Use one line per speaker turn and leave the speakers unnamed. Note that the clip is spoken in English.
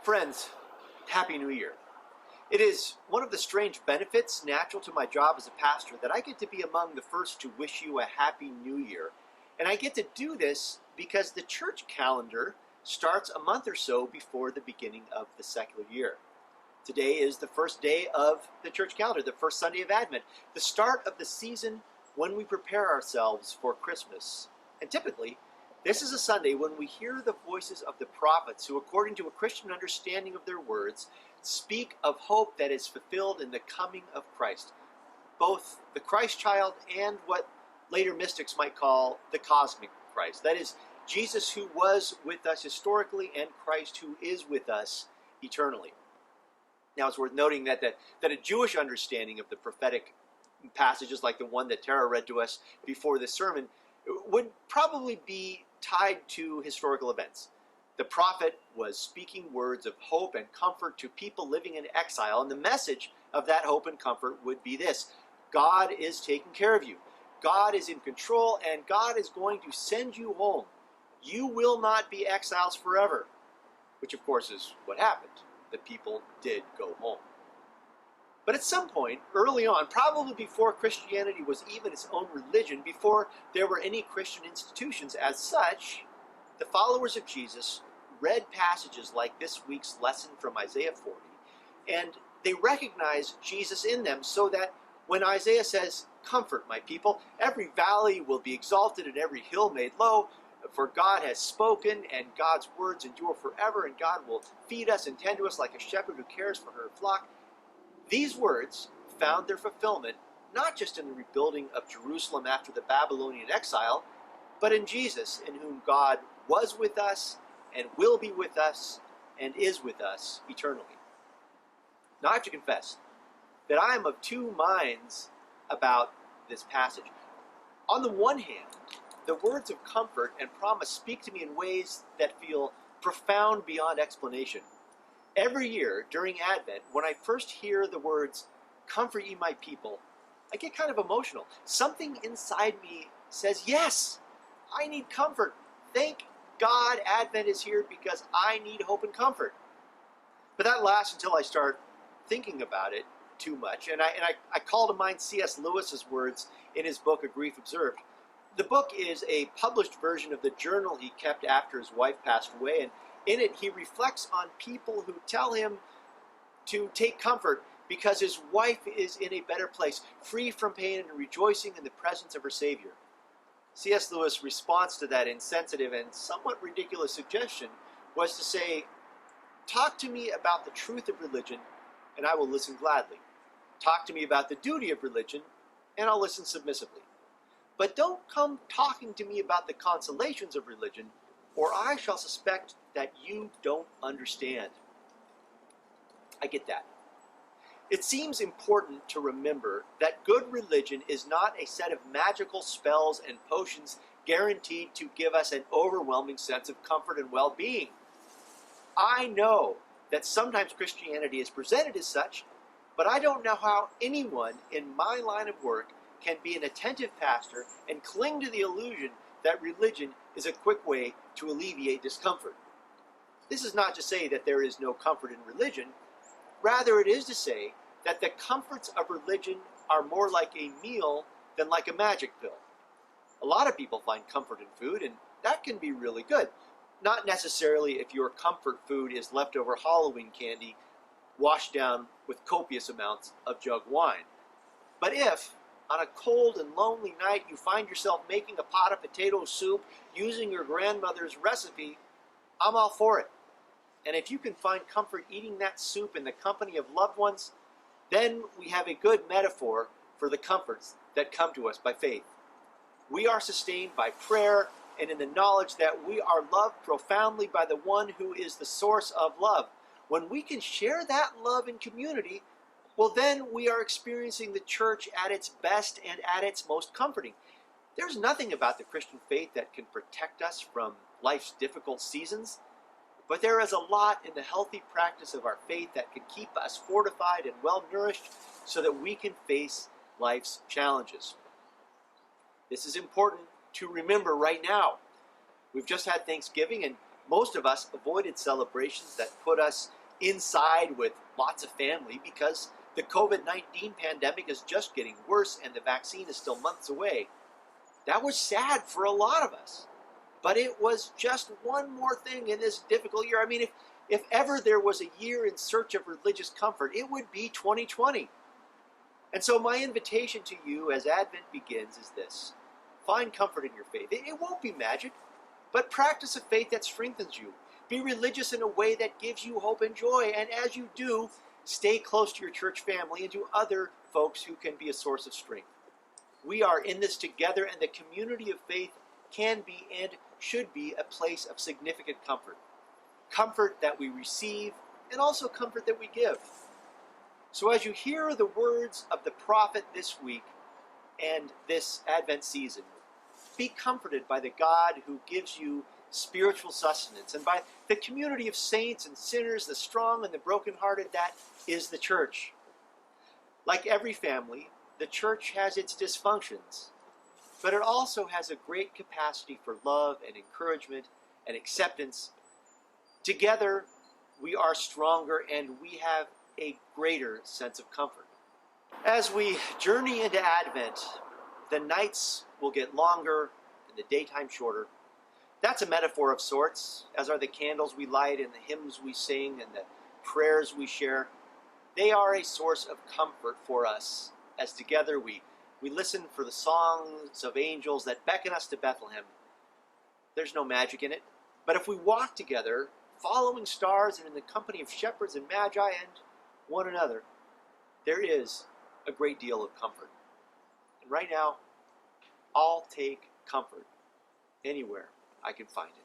Friends, Happy New Year. It is one of the strange benefits natural to my job as a pastor that I get to be among the first to wish you a Happy New Year. And I get to do this because the church calendar starts a month or so before the beginning of the secular year. Today is the first day of the church calendar, the first Sunday of Advent, the start of the season when we prepare ourselves for Christmas. And typically, this is a Sunday when we hear the voices of the prophets who, according to a Christian understanding of their words, speak of hope that is fulfilled in the coming of Christ, both the Christ child and what later mystics might call the cosmic Christ. That is, Jesus who was with us historically and Christ who is with us eternally. Now, it's worth noting that a Jewish understanding of the prophetic passages like the one that Tara read to us before this sermon would probably be tied to historical events. The prophet was speaking words of hope and comfort to people living in exile, and the message of that hope and comfort would be this: God is taking care of you. God is in control, and God is going to send you home. You will not be exiles forever, which of course is what happened. The people did go home. But at some point, early on, probably before Christianity was even its own religion, before there were any Christian institutions as such, the followers of Jesus read passages like this week's lesson from Isaiah 40, and they recognized Jesus in them, so that when Isaiah says, "Comfort my people, every valley will be exalted and every hill made low, for God has spoken, and God's words endure forever, and God will feed us and tend to us like a shepherd who cares for her flock," these words found their fulfillment not just in the rebuilding of Jerusalem after the Babylonian exile, but in Jesus, in whom God was with us and will be with us and is with us eternally. Now, I have to confess that I am of two minds about this passage. On the one hand, the words of comfort and promise speak to me in ways that feel profound beyond explanation. Every year during Advent, when I first hear the words, "Comfort ye my people," I get kind of emotional. Something inside me says, yes, I need comfort. Thank God Advent is here because I need hope and comfort. But that lasts until I start thinking about it too much. And I call to mind C.S. Lewis's words in his book, A Grief Observed. The book is a published version of the journal he kept after his wife passed away, and in it he reflects on people who tell him to take comfort because his wife is in a better place, free from pain and rejoicing in the presence of her Savior. C.S. Lewis' response to that insensitive and somewhat ridiculous suggestion was to say, "Talk to me about the truth of religion, and I will listen gladly. Talk to me about the duty of religion, and I'll listen submissively. But don't come talking to me about the consolations of religion, or I shall suspect that you don't understand." I get that. It seems important to remember that good religion is not a set of magical spells and potions guaranteed to give us an overwhelming sense of comfort and well-being. I know that sometimes Christianity is presented as such, but I don't know how anyone in my line of work can be an attentive pastor and cling to the illusion that religion is a quick way to alleviate discomfort. This is not to say that there is no comfort in religion. Rather, it is to say that the comforts of religion are more like a meal than like a magic pill. A lot of people find comfort in food, and that can be really good. Not necessarily if your comfort food is leftover Halloween candy washed down with copious amounts of jug wine. But if, on a cold and lonely night, you find yourself making a pot of potato soup using your grandmother's recipe, I'm all for it. And if you can find comfort eating that soup in the company of loved ones, then we have a good metaphor for the comforts that come to us by faith. We are sustained by prayer and in the knowledge that we are loved profoundly by the one who is the source of love. When we can share that love in community, well, then we are experiencing the church at its best and at its most comforting. There's nothing about the Christian faith that can protect us from life's difficult seasons, but there is a lot in the healthy practice of our faith that can keep us fortified and well-nourished so that we can face life's challenges. This is important to remember right now. We've just had Thanksgiving, and Most of us avoided celebrations that put us inside with lots of family because the COVID-19 pandemic is just getting worse and the vaccine is still months away. That was sad for a lot of us. But it was just one more thing in this difficult year. I mean, if ever there was a year in search of religious comfort, it would be 2020. And so my invitation to you as Advent begins is this. Find comfort in your faith. It won't be magic, but practice a faith that strengthens you. Be religious in a way that gives you hope and joy. And as you do, stay close to your church family and to other folks who can be a source of strength. We are in this together, and the community of faith can be and should be a place of significant comfort. Comfort that we receive and also comfort that we give. So as you hear the words of the prophet this week and this Advent season, be comforted by the God who gives you spiritual sustenance and by the community of saints and sinners, the strong and the brokenhearted. That is the church. Like every family, the church has its dysfunctions, but it also has a great capacity for love and encouragement and acceptance. Together, we are stronger and we have a greater sense of comfort. As we journey into Advent, the nights will get longer and the daytime shorter. That's a metaphor of sorts, as are the candles we light and the hymns we sing and the prayers we share. They are a source of comfort for us as together we listen for the songs of angels that beckon us to Bethlehem. There's no magic in it, but if we walk together, following stars and in the company of shepherds and magi and one another, there is a great deal of comfort. And right now, I'll take comfort anywhere I can find it.